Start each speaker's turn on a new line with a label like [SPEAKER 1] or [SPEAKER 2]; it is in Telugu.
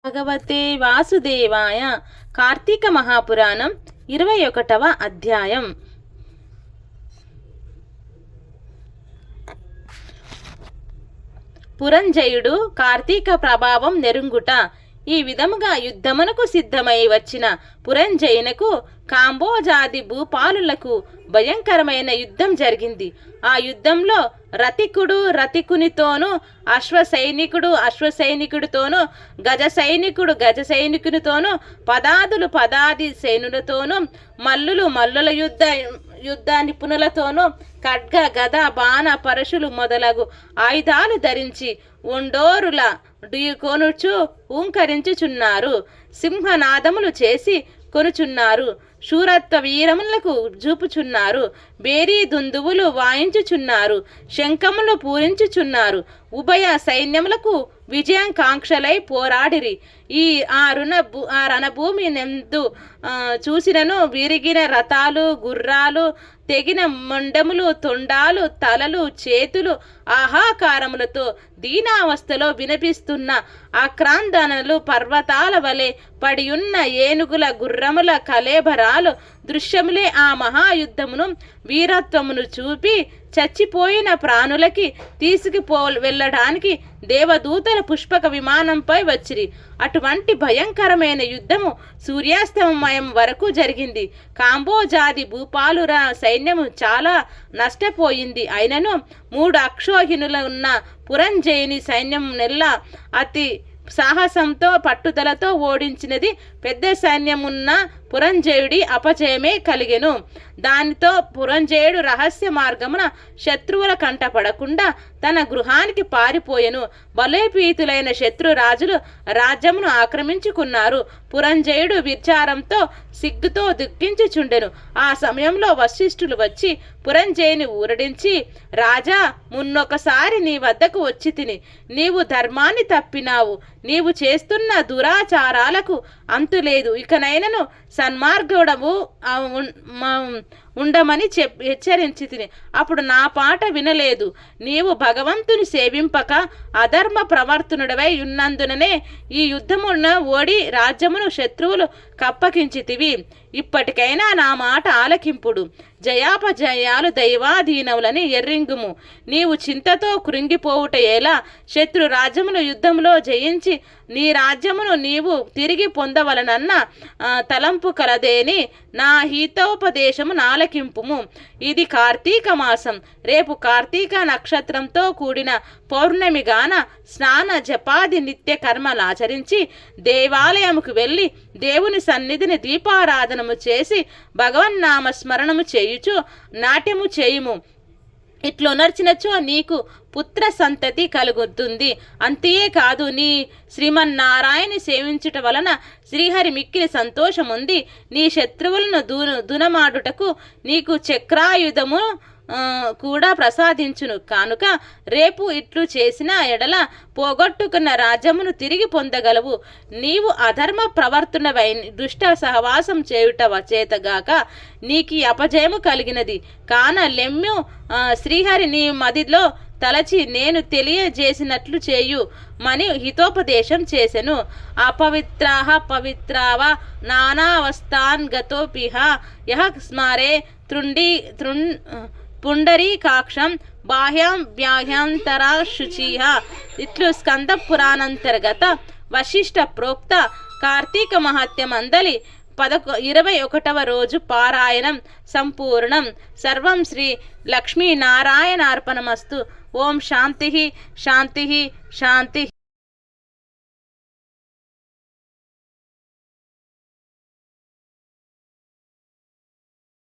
[SPEAKER 1] భగవతే వాసుదేవాయ. కార్తీక మహాపురాణం 21వ అధ్యాయం. పురంజయుడు కార్తీక ప్రభావం నెరుంగుట. ఈ విధముగా యుద్ధమునకు సిద్ధమై వచ్చిన పురంజయునకు కాంబోజాది భూపాలులకు భయంకరమైన యుద్ధం జరిగింది. ఆ యుద్ధంలో రతికుడు రతికునితోనూ, అశ్వసైనికుడు అశ్వసైనికుడితోనూ, గజ సైనికుడు గజ సైనికునితోనూ, పదాదులు పదాది సైనులతోనూ, మల్లులు మల్లుల యుద్ధ నిపుణులతోనూ, ఖడ్గ గద బాణ పరశులు మొదలగు ఆయుధాలు ధరించి ఒండోరుల ఢీకొనుచు హూంకరించుచున్నారు. సింహనాదములు చేసి కొనుచున్నారు. శూరత్వ వీరములకు చూపుచున్నారు. బేరీ దుందువులు వాయించుచున్నారు. శంఖములు పూరించుచున్నారు. ఉభయ సైన్యములకు విజయం కాంక్షలై పోరాడిరి. ఆ రణభూమి నెందు చూసినను విరిగిన రథాలు, గుర్రాలు, తెగిన మొండములు, తొండాలు, తలలు, చేతులు ఆహాకారములతో దీనావస్థలో వినిపిస్తున్న ఆక్రందనలు, పర్వతాల వలె పడియున్న ఏనుగుల గుర్రముల కలేబరాలు దృశ్యములే ఆ మహాయుద్ధమును వీరత్వమును చూపి చచ్చిపోయిన ప్రాణులకి వెళ్ళడానికి దేవదూతల పుష్పక విమానంపై వచ్చిరి. అటువంటి భయంకరమైన యుద్ధము సూర్యాస్తమయం వరకు జరిగింది. కాంబోజాది భూపాలుర సైన్యము చాలా నష్టపోయింది. అయినను 3 అక్షోహిణులు ఉన్న పురంజయుని సైన్యం నెల్ల అతి సాహసంతో పట్టుదలతో ఓడించినది. పెద్ద సైన్యమున్న పురంజయుడి అపజయమే కలిగెను. దానితో పురంజయుడు రహస్య మార్గమున శత్రువుల కంటపడకుండా తన గృహానికి పారిపోయెను. బలోపేతులైన శత్రురాజులు రాజ్యమును ఆక్రమించుకున్నారు. పురంజయుడు విచారంతో సిగ్గుతో దుఃఖించుచుండెను. ఆ సమయంలో వశిష్ఠులు వచ్చి పురంజయుని ఊరడించి, రాజా, మున్నొకసారి నీ వద్దకు వచ్చి తిని నీవు ధర్మాన్ని తప్పినావు. నీవు చేస్తున్న దురాచారాలకు అంతులేదు. ఇకనైనను సన్మార్గుడవు ఉండమని హెచ్చరించి తిని అప్పుడు నా పాట వినలేదు. నీవు భగవంతుని సేవింపక అధర్మ ప్రవర్తనుడవై ఉన్నందుననే ఈ యుద్ధమున ఓడి రాజ్యమును శత్రువులు కప్పగించితివి. ఇప్పటికైనా నా మాట ఆలకింపుడు. జయాపజయాలు దైవాధీనములని ఎర్రింగుము. నీవు చింతతో కృంగిపోవుట ఎలా? శత్రు రాజ్యమును యుద్ధంలో జయించి నీ రాజ్యమును నీవు తిరిగి పొందవలనన్న తలంపు కలదేని నా హితోపదేశము నాలకింపుము. ఇది కార్తీక మాసం. రేపు కార్తీక నక్షత్రంతో కూడిన పౌర్ణమిగాన స్నాన జపాది నిత్య కర్మలాచరించి దేవాలయముకు వెళ్ళి దేవుని సన్నిధిని దీపారాధనము చేసి భగవన్నామ స్మరణము చేయుచు నాట్యము చేయుము. ఇట్లునర్చినచో నీకు పుత్ర సంతతి కలుగుతుంది. అంతేకాదు, నీ శ్రీమన్నారాయణి సేవించుట వలన శ్రీహరి మిక్కిలి సంతోషముంది. నీ శత్రువులను దునమాడుటకు నీకు చక్రాయుధము కూడా ప్రసాదించును. కానుక రేపు ఇట్లు చేసిన ఎడల పోగొట్టుకున్న రాజ్యమును తిరిగి పొందగలవు. నీవు అధర్మ ప్రవర్తనవై దుష్ట సహవాసం చేయుట చేతగాక నీకు అపజయము కలిగినది. కాన లెమ్ము శ్రీహరి నీ మదిలో తలచి నేను తెలియజేసినట్లు చేయు మని హితోపదేశం చేసెను. అపవిత్రాహ పవిత్రావ నానావస్థాన్ గతోపిహ యః స్మరే పుండరీకాక్షం బాహ్యం వ్యాహ్యాంతరా శుచిహ. ఇట్లు స్కంద పురాణంతర్గత వశిష్ఠ ప్రోక్త కార్తీక మహాత్యం అందలి 21వ రోజు పారాయణం సంపూర్ణం. సర్వం శ్రీ లక్ష్మీనారాయణార్పణమస్తు. ఓం శాంతి శాంతి శాంతి.